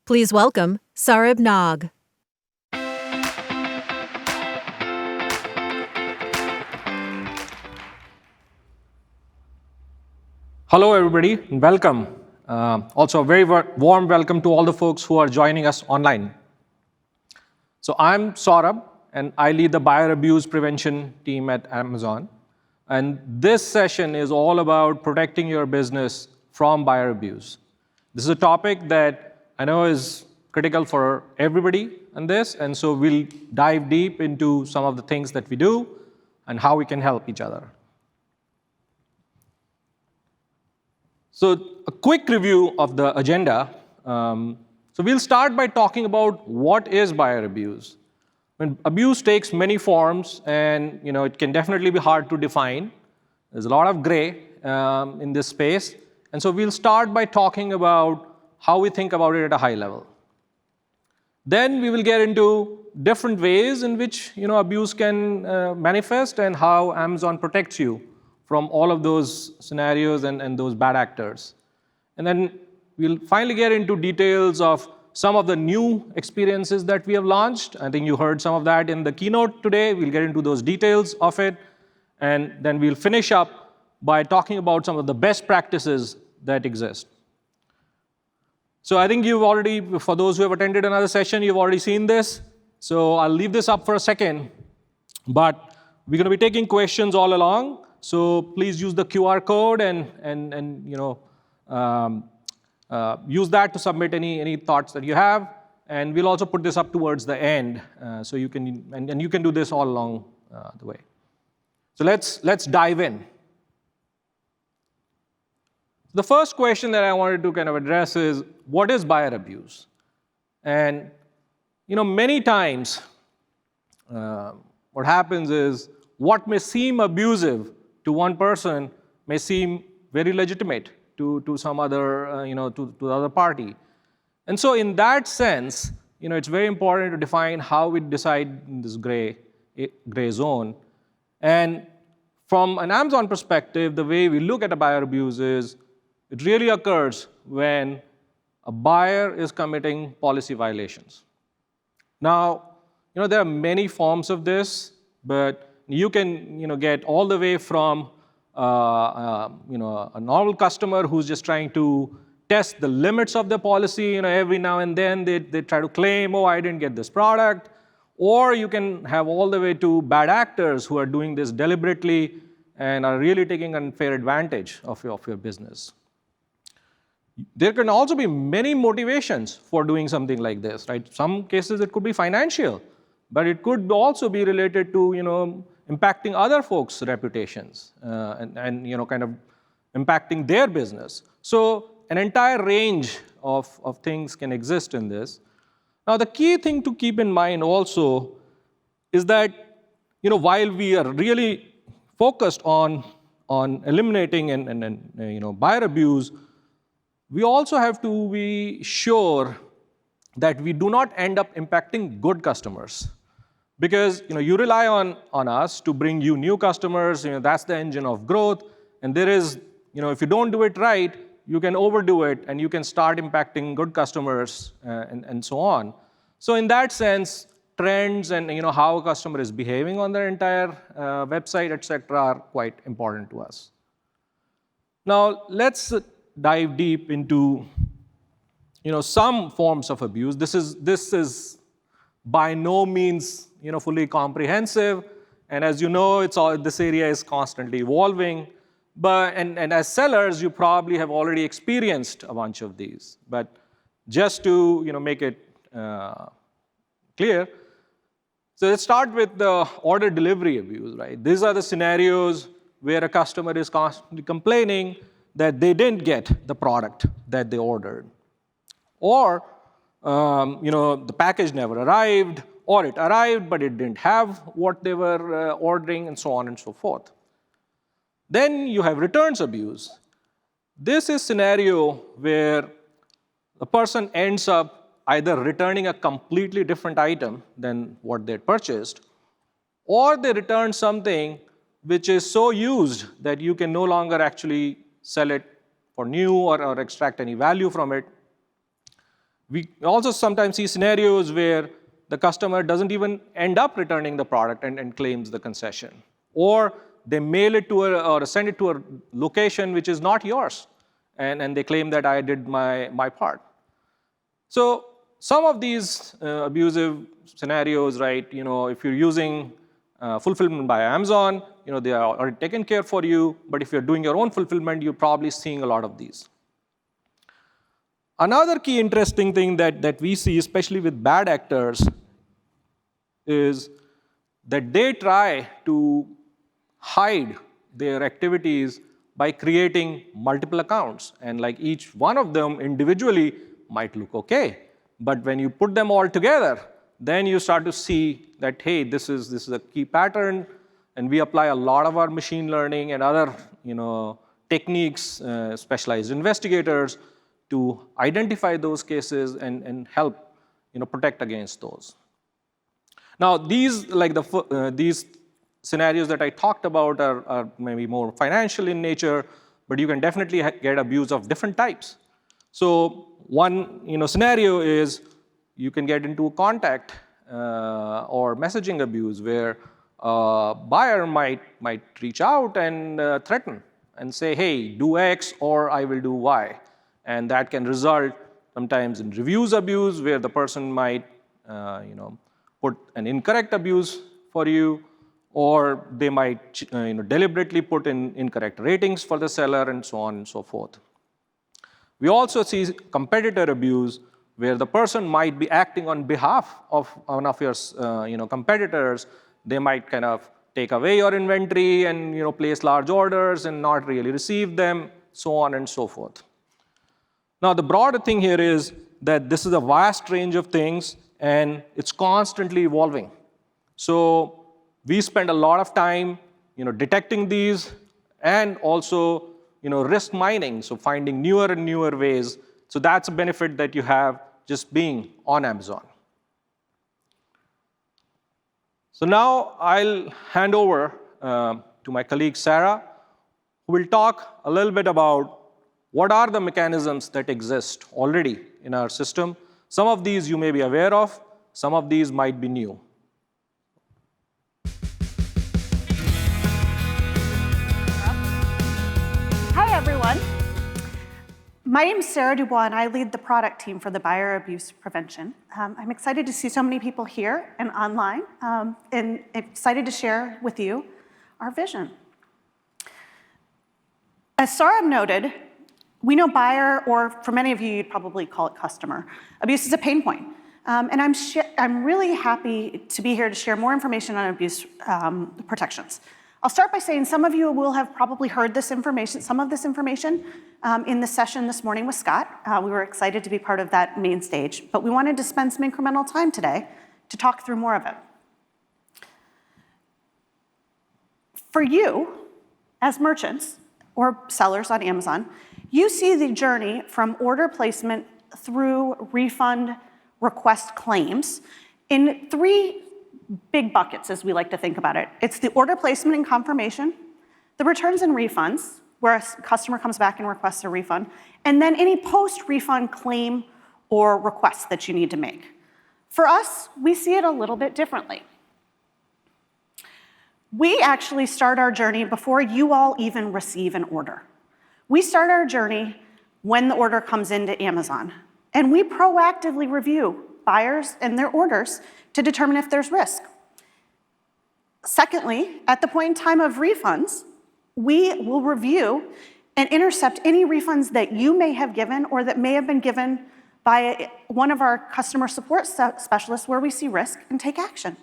Please welcome Sarab Nag. Hello, everybody, and welcome. Also, a very warm welcome to all the folks who are joining us online. So I'm Saurabh, and I lead the buyer abuse prevention team at Amazon. And this session is all about protecting your business from buyer abuse. This is a topic that I know is critical for everybody in this, and so we'll dive deep into some of the things that we do and how we can help each other. So a quick review of the agenda. So we'll start by talking about what is buyer abuse. When abuse takes many forms, and it can definitely be hard to define. There's a lot of gray in this space, and so we'll start by talking about how we think about it at a high level. Then we will get into different ways in which abuse can manifest and how Amazon protects you from all of those scenarios and those bad actors. And then we'll finally get into details of some of the new experiences that we have launched. I think you heard some of that in the keynote today. We'll get into those details of it. And then we'll finish up by talking about some of the best practices that exist. So I think you've already, for those who have attended another session, you've already seen this. So I'll leave this up for a second. But we're going to be taking questions all along. So please use the QR code and use that to submit any thoughts that you have. And we'll also put this up towards the end, so you can and you can do this all along the way. So let's dive in. The first question that I wanted to kind of address is, what is buyer abuse? And many times what happens is what may seem abusive to one person may seem very legitimate to some other, to the other party. And so in that sense, it's very important to define how we decide in this gray zone. And from an Amazon perspective, the way we look at a buyer abuse is it really occurs when a buyer is committing policy violations. Now, there are many forms of this, but you can get all the way from a normal customer who's just trying to test the limits of the policy. Every now and then they try to claim, oh, I didn't get this product. Or you can have all the way to bad actors who are doing this deliberately and are really taking unfair advantage of your business. There can also be many motivations for doing something like this, right? Some cases it could be financial, but it could also be related to impacting other folks' reputations and kind of impacting their business. So an entire range of things can exist in this. Now, the key thing to keep in mind also is that while we are really focused on eliminating and buyer abuse, we also have to be sure that we do not end up impacting good customers. Because you rely on us to bring you new customers, that's the engine of growth. And there is, if you don't do it right, you can overdo it and you can start impacting good customers and so on. So in that sense, trends and how a customer is behaving on their entire website, etc., are quite important to us. Now let's dive deep into some forms of abuse. This is by no means fully comprehensive, and as you know, this area is constantly evolving. But and as sellers, you probably have already experienced a bunch of these. But just to make it clear, so let's start with the order delivery abuse, right? These are the scenarios where a customer is constantly complaining that they didn't get the product that they ordered. Or the package never arrived, or it arrived, but it didn't have what they were ordering, and so on and so forth. Then you have returns abuse. This is a scenario where the person ends up either returning a completely different item than what they had purchased, or they return something which is so used that you can no longer actually sell it for new or extract any value from it. We also sometimes see scenarios where the customer doesn't even end up returning the product and claims the concession. Or they mail it to or send it to a location which is not yours, and they claim that I did my part. So some of these abusive scenarios, right, if you're using fulfillment by Amazon, they are already taken care for you. But if you're doing your own fulfillment, you're probably seeing a lot of these. Another key interesting thing that we see, especially with bad actors, is that they try to hide their activities by creating multiple accounts. And like each one of them individually might look okay. But when you put them all together, then you start to see that, hey, this is a key pattern. And we apply a lot of our machine learning and other techniques, specialized investigators, to identify those cases and help protect against those. Now, these scenarios that I talked about are maybe more financial in nature, but you can definitely get abuse of different types. So one scenario is you can get into a contact or messaging abuse where a buyer might reach out and threaten and say, hey, do X or I will do Y. And that can result sometimes in reviews abuse, where the person might put an incorrect abuse for you, or they might deliberately put in incorrect ratings for the seller, and so on and so forth. We also see competitor abuse, where the person might be acting on behalf of one of your competitors. They might kind of take away your inventory and place large orders and not really receive them, so on and so forth. Now, the broader thing here is that this is a vast range of things, and it's constantly evolving. So we spend a lot of time detecting these, and also risk mining, so finding newer and newer ways. So that's a benefit that you have just being on Amazon. So now I'll hand over to my colleague Sarah, who will talk a little bit about what are the mechanisms that exist already in our system. Some of these you may be aware of. Some of these might be new. Hi, everyone. My name is Sarah Dubois, and I lead the product team for the buyer abuse prevention. I'm excited to see so many people here and online, and excited to share with you our vision. As Saurabh noted, we know buyer, or for many of you, you'd probably call it customer, abuse is a pain point. And I'm really happy to be here to share more information on abuse protections. I'll start by saying some of you will have probably heard this information, some of this information, in the session this morning with Scott. We were excited to be part of that main stage, but we wanted to spend some incremental time today to talk through more of it. For you, as merchants or sellers on Amazon, you see the journey from order placement through refund request claims in three big buckets, as we like to think about it. It's the order placement and confirmation, the returns and refunds, where a customer comes back and requests a refund, and then any post-refund claim or request that you need to make. For us, we see it a little bit differently. We actually start our journey before you all even receive an order. We start our journey when the order comes into Amazon, and we proactively review buyers and their orders to determine if there's risk. Secondly, at the point in time of refunds, we will review and intercept any refunds that you may have given or that may have been given by one of our customer support specialists where we see risk and take action.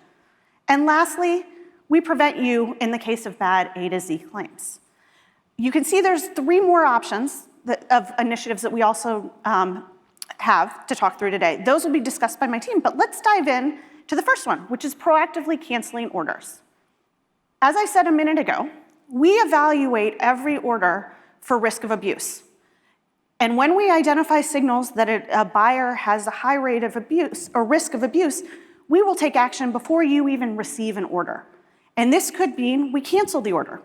And lastly, we prevent you in the case of bad A to Z claims. You can see there's 3 more options of initiatives that we also have to talk through today. Those will be discussed by my team, but let's dive in to the first one, which is proactively canceling orders. As I said a minute ago, we evaluate every order for risk of abuse. And when we identify signals that a buyer has a high rate of abuse or risk of abuse, we will take action before you even receive an order. And this could mean we cancel the order.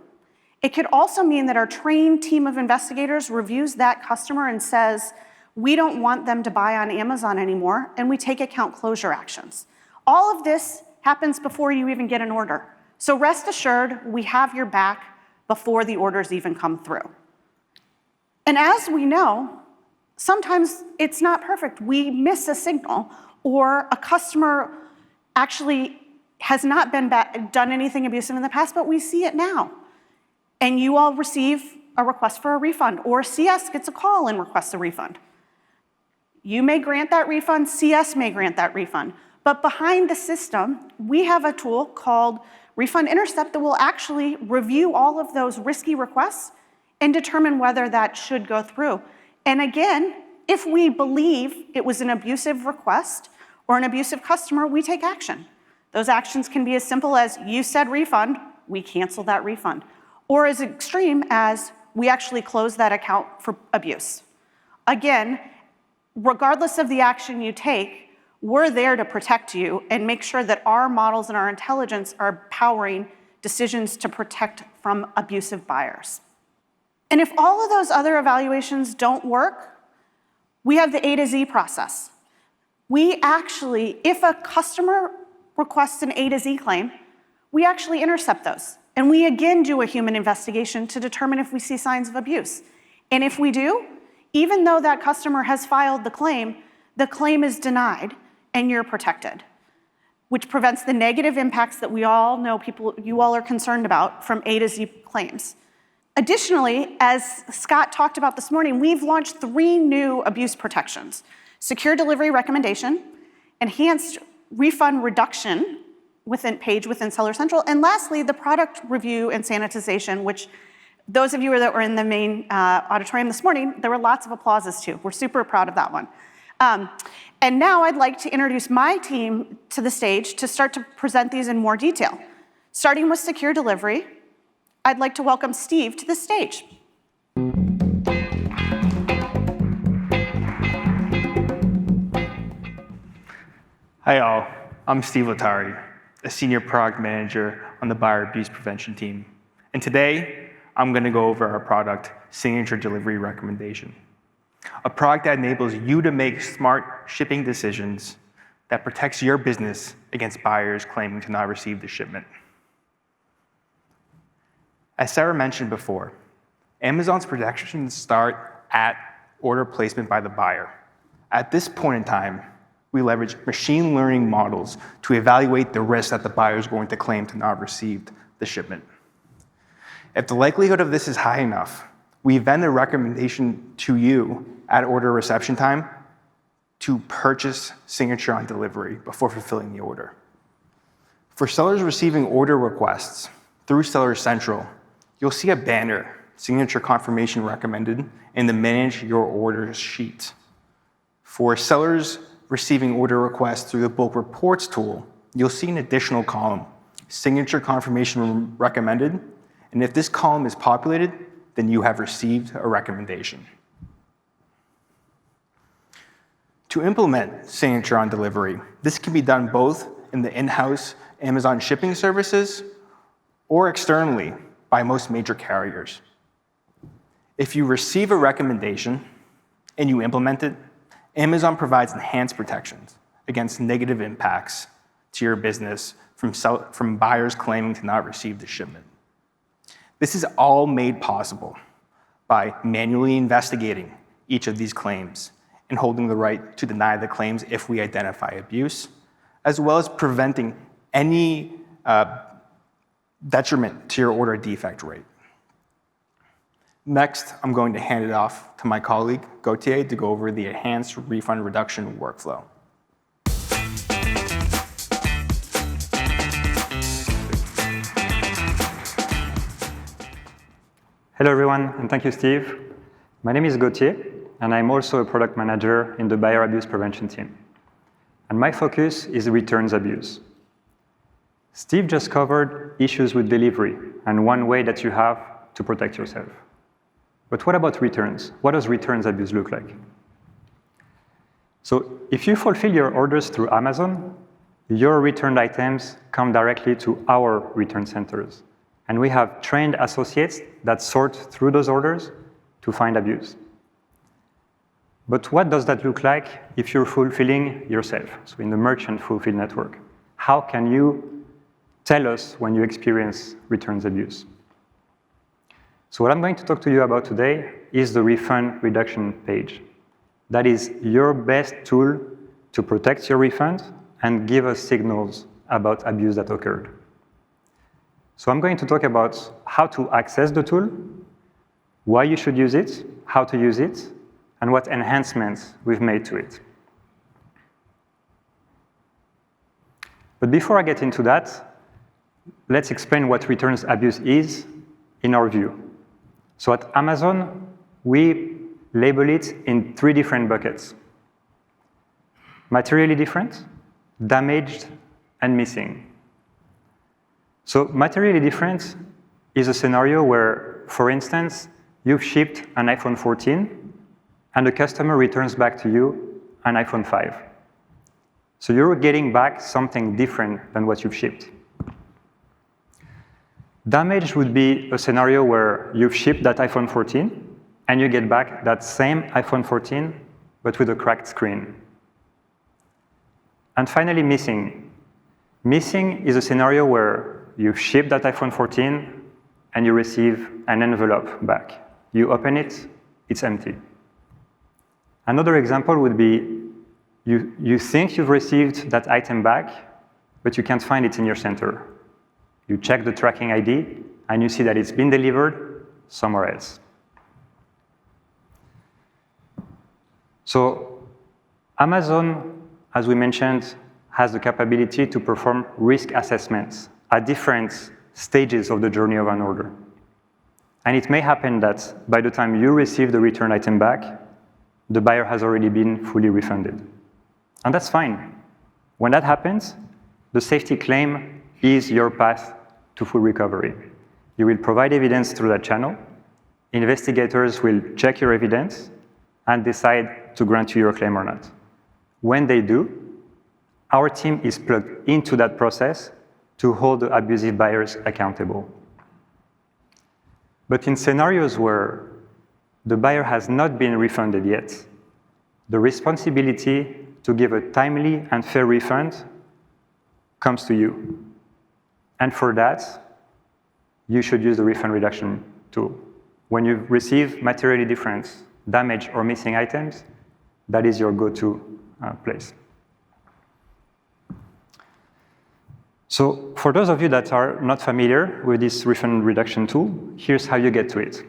It could also mean that our trained team of investigators reviews that customer and says, we don't want them to buy on Amazon anymore, and we take account closure actions. All of this happens before you even get an order. So rest assured, we have your back before the orders even come through. And as we know, sometimes it's not perfect. We miss a signal, or a customer actually has not done anything abusive in the past, but we see it now. And you all receive a request for a refund, or CS gets a call and requests a refund. You may grant that refund, CS may grant that refund. But behind the system, we have a tool called Refund Intercept that will actually review all of those risky requests and determine whether that should go through. And again, if we believe it was an abusive request or an abusive customer, we take action. Those actions can be as simple as you said refund, we cancel that refund, or as extreme as we actually close that account for abuse. Again, regardless of the action you take, we're there to protect you and make sure that our models and our intelligence are powering decisions to protect from abusive buyers. And if all of those other evaluations don't work, we have the A to Z process. We actually, if a customer requests an A to Z claim, we actually intercept those. And we again do a human investigation to determine if we see signs of abuse. And if we do, even though that customer has filed the claim is denied and you're protected, which prevents the negative impacts that we all know you all are concerned about from A to Z claims. Additionally, as Scott talked about this morning, we've launched 3 new abuse protections: secure delivery recommendation, enhanced refund reduction page within Seller Central, and lastly, the product review and sanitization, which those of you that were in the main auditorium this morning, there were lots of applauses to. We're super proud of that one. And now I'd like to introduce my team to the stage to start to present these in more detail. Starting with secure delivery, I'd like to welcome Steve to the stage. Hi all, I'm Steve Latari, a senior product manager on the buyer abuse prevention team. And today, I'm gonna go over our product, Signature Delivery Recommendation. A product that enables you to make smart shipping decisions that protects your business against buyers claiming to not receive the shipment. As Sarah mentioned before, Amazon's protections start at order placement by the buyer. At this point in time, we leverage machine learning models to evaluate the risk that the buyer is going to claim to not have received the shipment. If the likelihood of this is high enough, we then a recommendation to you at order reception time to purchase Signature on delivery before fulfilling the order. For sellers receiving order requests through Seller Central, you'll see a banner, Signature Confirmation Recommended, in the Manage Your Orders sheet. For sellers receiving order requests through the Bulk Reports tool, you'll see an additional column, Signature Confirmation Recommended, and if this column is populated, then you have received a recommendation. To implement Signature on delivery, this can be done both in the in-house Amazon shipping services or externally by most major carriers. If you receive a recommendation and you implement it, Amazon provides enhanced protections against negative impacts to your business from buyers claiming to not receive the shipment. This is all made possible by manually investigating each of these claims and holding the right to deny the claims if we identify abuse, as well as preventing any detriment to your order defect rate. Next, I'm going to hand it off to my colleague, Gautier, to go over the enhanced refund reduction workflow. Hello, everyone, and thank you, Steve. My name is Gauthier, and I'm also a product manager in the buyer abuse prevention team. And my focus is returns abuse. Steve just covered issues with delivery and one way that you have to protect yourself. But what about returns? What does returns abuse look like? So if you fulfill your orders through Amazon, your returned items come directly to our return centers. And we have trained associates that sort through those orders to find abuse. But what does that look like if you're fulfilling yourself, so in the merchant fulfill network? How can you tell us when you experience returns abuse? So what I'm going to talk to you about today is the refund reduction page. That is your best tool to protect your refund and give us signals about abuse that occurred. So I'm going to talk about how to access the tool, why you should use it, how to use it, and what enhancements we've made to it. But before I get into that, let's explain what returns abuse is in our view. So at Amazon, we label it in 3 different buckets: materially different, damaged, and missing. So materially different is a scenario where, for instance, you've shipped an iPhone 14 and the customer returns back to you an iPhone 5. So you're getting back something different than what you've shipped. Damaged would be a scenario where you've shipped that iPhone 14 and you get back that same iPhone 14 but with a cracked screen. And finally, missing. Missing is a scenario where you've shipped that iPhone 14 and you receive an envelope back. You open it, it's empty. Another example would be you think you've received that item back, but you can't find it in your center. You check the tracking ID and you see that it's been delivered somewhere else. So Amazon, as we mentioned, has the capability to perform risk assessments at different stages of the journey of an order. And it may happen that by the time you receive the return item back, the buyer has already been fully refunded. And that's fine. When that happens, the safety claim is your path to full recovery. You will provide evidence through that channel. Investigators will check your evidence and decide to grant you your claim or not. When they do, our team is plugged into that process to hold the abusive buyers accountable. But in scenarios where the buyer has not been refunded yet, the responsibility to give a timely and fair refund comes to you. And for that, you should use the refund reduction tool. When you receive materially different, damaged, or missing items, that is your go-to place. So for those of you that are not familiar with this refund reduction tool, here's how you get to it.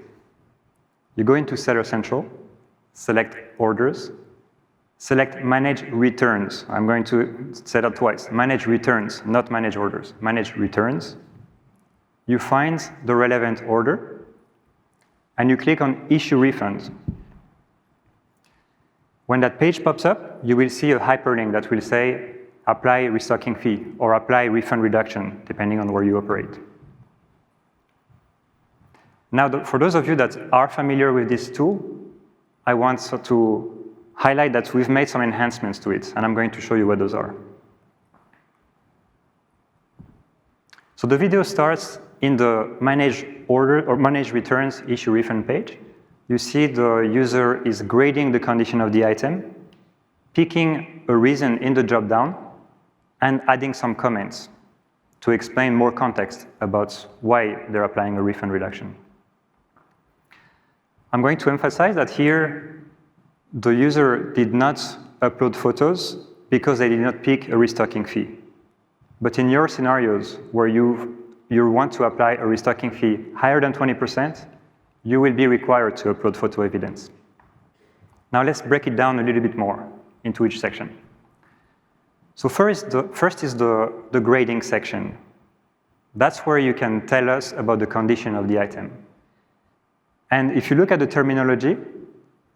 You go into Seller Central, select Orders, select Manage Returns. I'm going to say that twice. Manage Returns, not Manage Orders. Manage Returns. You find the relevant order, and you click on Issue Refund. When that page pops up, you will see a hyperlink that will say, apply restocking fee, or apply refund reduction, depending on where you operate. Now, for those of you that are familiar with this tool, I want to highlight that we've made some enhancements to it, and I'm going to show you what those are. So the video starts in the Manage Order or Manage Returns Issue Refund page. You see the user is grading the condition of the item, picking a reason in the drop-down, and adding some comments to explain more context about why they're applying a refund reduction. I'm going to emphasize that here, the user did not upload photos because they did not pick a restocking fee. But in your scenarios where you want to apply a restocking fee higher than 20%, you will be required to upload photo evidence. Now let's break it down a little bit more into each section. So first is the grading section. That's where you can tell us about the condition of the item. And if you look at the terminology,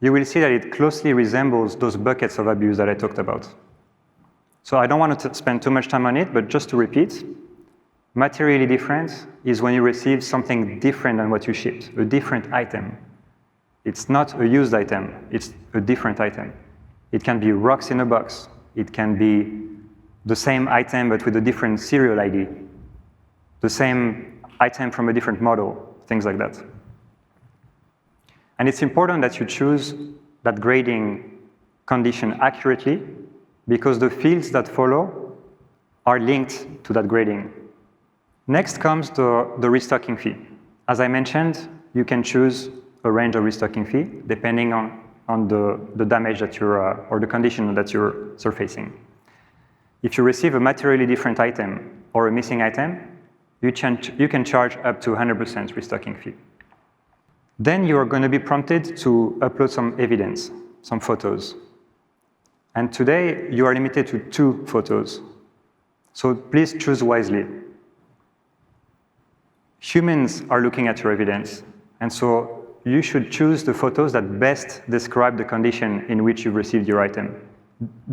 you will see that it closely resembles those buckets of abuse that I talked about. So I don't want to spend too much time on it, but just to repeat, materially different is when you receive something different than what you shipped, a different item. It's not a used item, it's a different item. It can be rocks in a box. It can be the same item but with a different serial ID, the same item from a different model, things like that. And it's important that you choose that grading condition accurately because the fields that follow are linked to that grading. Next comes the restocking fee. As I mentioned, you can choose a range of restocking fee depending on the damage that you're, or the condition that you're surfacing. If you receive a materially different item or a missing item, you can charge up to 100% restocking fee. Then you are going to be prompted to upload some evidence, some photos. And today, you are limited to 2 photos. So please choose wisely. Humans are looking at your evidence, and so you should choose the photos that best describe the condition in which you've received your item.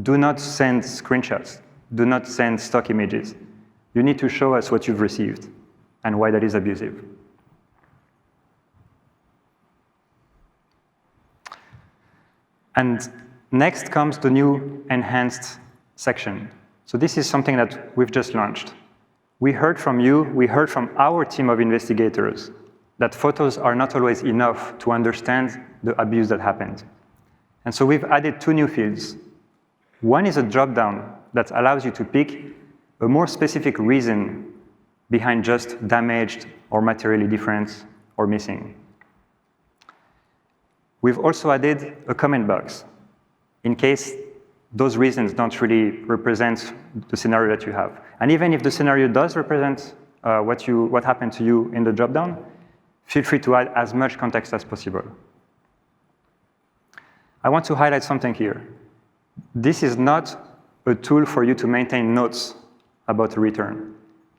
Do not send screenshots. Do not send stock images. You need to show us what you've received and why that is abusive. And next comes the new enhanced section. So this is something that we've just launched. We heard from you, we heard from our team of investigators that photos are not always enough to understand the abuse that happened. And so we've added 2 new fields. One is a drop-down that allows you to pick a more specific reason behind just damaged or materially different or missing. We've also added a comment box in case those reasons don't really represent the scenario that you have. And even if the scenario does represent what happened to you in the drop-down, feel free to add as much context as possible. I want to highlight something here. This is not a tool for you to maintain notes about a return.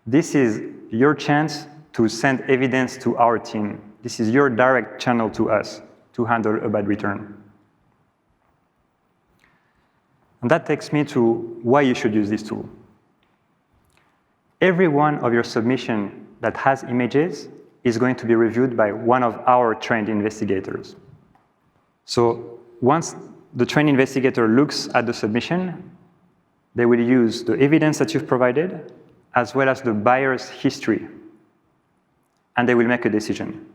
This is your chance to send evidence to our team. This is your direct channel to us to handle a bad return. And that takes me to why you should use this tool. Every one of your submissions that has images is going to be reviewed by one of our trained investigators. So once the trained investigator looks at the submission, they will use the evidence that you've provided as well as the buyer's history, and they will make a decision.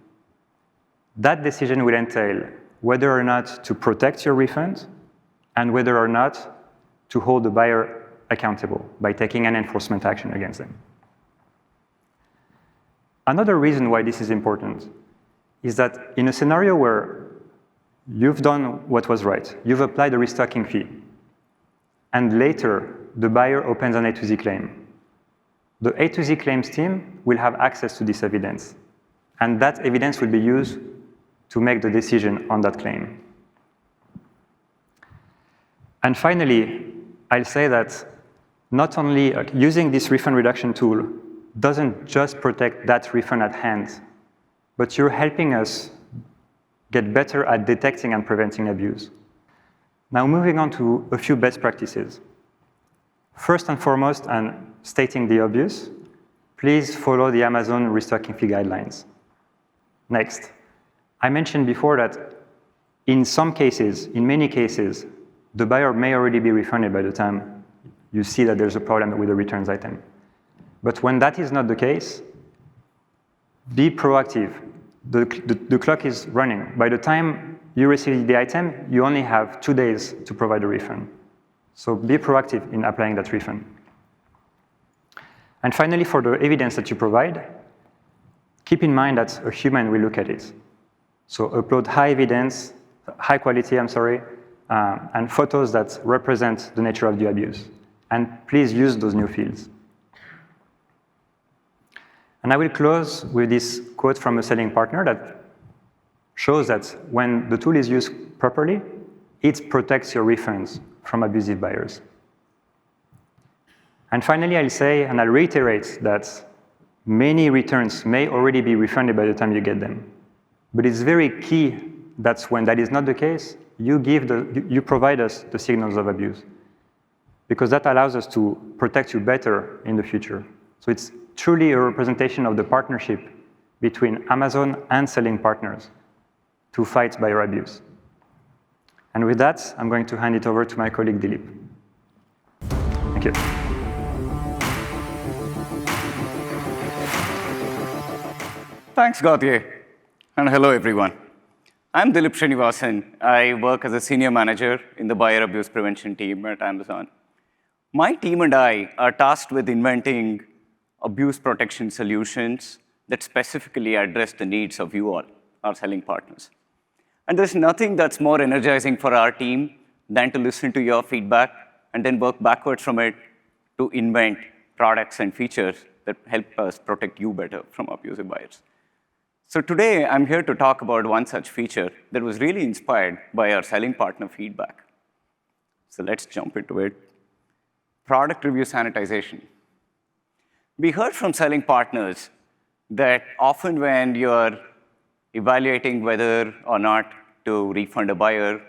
That decision will entail whether or not to protect your refund and whether or not to hold the buyer accountable by taking an enforcement action against them. Another reason why this is important is that in a scenario where you've done what was right, you've applied a restocking fee, and later the buyer opens an A to Z claim, the A to Z claims team will have access to this evidence, and that evidence will be used to make the decision on that claim. And finally, I'll say that not only using this refund reduction tool doesn't just protect that refund at hand, but you're helping us get better at detecting and preventing abuse. Now moving on to a few best practices. First and foremost, and stating the obvious, please follow the Amazon restocking fee guidelines. Next, I mentioned before that in some cases, in many cases, the buyer may already be refunded by the time you see that there's a problem with the returns item. But when that is not the case, be proactive. The clock is running. By the time you receive the item, you only have 2 days to provide a refund. So be proactive in applying that refund. And finally, for the evidence that you provide, keep in mind that a human will look at it. So upload high quality, and photos that represent the nature of the abuse. And please use those new fields. And I will close with this quote from a selling partner that shows that when the tool is used properly, it protects your refunds from abusive buyers. And finally, I'll say, and I'll reiterate, that many returns may already be refunded by the time you get them. But it's very key that when that is not the case, you provide us the signals of abuse, because that allows us to protect you better in the future. So it's truly a representation of the partnership between Amazon and selling partners to fight buyer abuse. And with that, I'm going to hand it over to my colleague Dilip. Thank you. Thanks, Gauthier. And hello, everyone. I'm Dilip Srinivasan. I work as a senior manager in the buyer abuse prevention team at Amazon. My team and I are tasked with inventing abuse protection solutions that specifically address the needs of you all, our selling partners. And there's nothing that's more energizing for our team than to listen to your feedback and then work backwards from it to invent products and features that help us protect you better from abusive buyers. So today, I'm here to talk about one such feature that was really inspired by our selling partner feedback. So let's jump into it. Product review sanitization. We heard from selling partners that often when you're evaluating whether or not to refund a buyer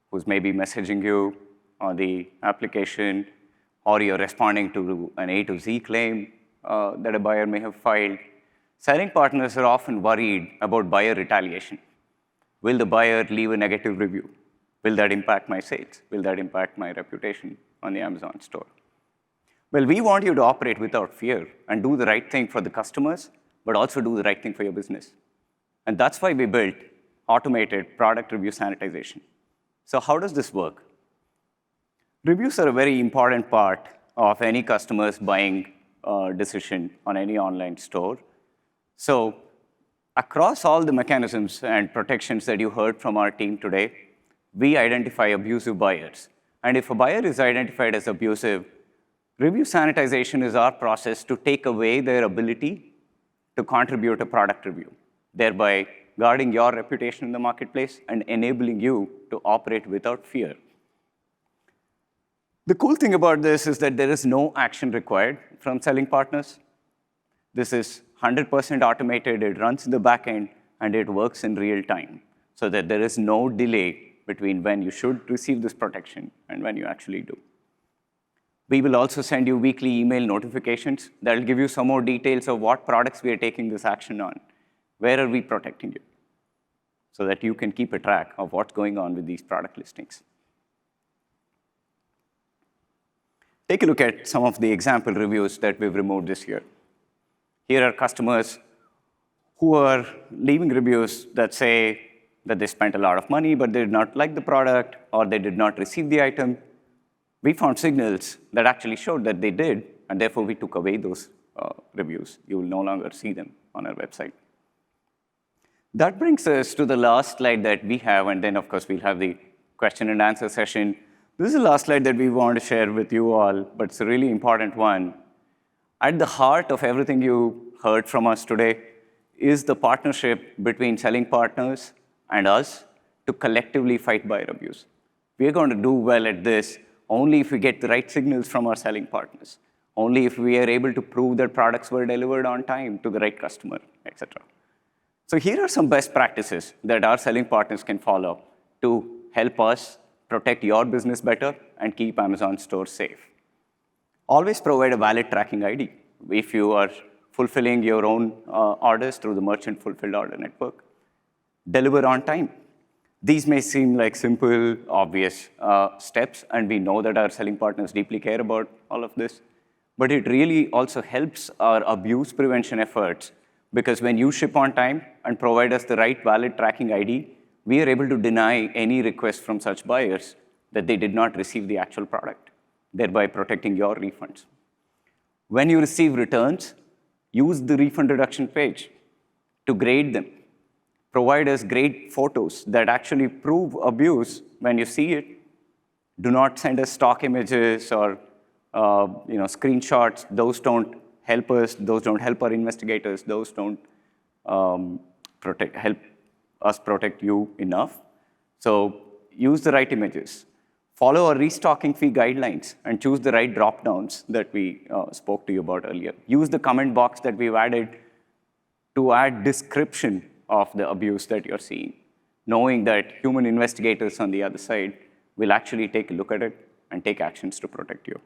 who's maybe messaging you on the application, or you're responding to an A to Z claim that a buyer may have filed, selling partners are often worried about buyer retaliation. Will the buyer leave a negative review? Will that impact my sales? Will that impact my reputation on the Amazon store? Well, we want you to operate without fear and do the right thing for the customers, but also do the right thing for your business. And that's why we built automated product review sanitization. So how does this work? Reviews are a very important part of any customer's buying decision on any online store. So across all the mechanisms and protections that you heard from our team today, we identify abusive buyers. And if a buyer is identified as abusive, review sanitization is our process to take away their ability to contribute a product review, thereby guarding your reputation in the marketplace and enabling you to operate without fear. The cool thing about this is that there is no action required from selling partners. This is 100% automated, it runs in the back end, and it works in real time, so that there is no delay between when you should receive this protection and when you actually do. We will also send you weekly email notifications that will give you some more details of what products we are taking this action on, where are we protecting you, so that you can keep a track of what's going on with these product listings. Take a look at some of the example reviews that we've removed this year. Here are customers who are leaving reviews that say that they spent a lot of money, but they did not like the product, or they did not receive the item. We found signals that actually showed that they did, and therefore we took away those reviews. You will no longer see them on our website. That brings us to the last slide that we have, and then, of course, we'll have the question and answer session. This is the last slide that we want to share with you all, but it's a really important one. At the heart of everything you heard from us today is the partnership between selling partners and us to collectively fight buyer abuse. We are going to do well at this only if we get the right signals from our selling partners, only if we are able to prove that products were delivered on time to the right customer, et cetera. So here are some best practices that our selling partners can follow to help us protect your business better and keep Amazon stores safe. Always provide a valid tracking ID if you are fulfilling your own orders through the merchant fulfilled order network. Deliver on time. These may seem like simple, obvious steps, and we know that our selling partners deeply care about all of this, but it really also helps our abuse prevention efforts, because when you ship on time and provide us the right valid tracking ID, we are able to deny any request from such buyers that they did not receive the actual product, thereby protecting your refunds. When you receive returns, use the refund reduction page to grade them. Provide us great photos that actually prove abuse when you see it. Do not send us stock images or screenshots. Those don't help us. Those don't help our investigators. Those don't help us protect you enough. So use the right images. Follow our restocking fee guidelines and choose the right drop-downs that we spoke to you about earlier. Use the comment box that we've added to add description of the abuse that you're seeing, knowing that human investigators on the other side will actually take a look at it and take actions to protect you.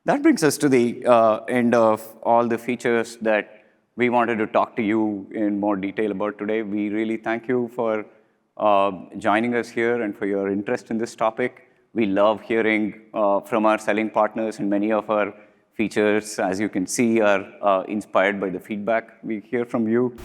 That brings us to the end of all the features that we wanted to talk to you in more detail about today. We really thank you for joining us here and for your interest in this topic. We love hearing from our selling partners, and many of our features, as you can see, are inspired by the feedback we hear from you.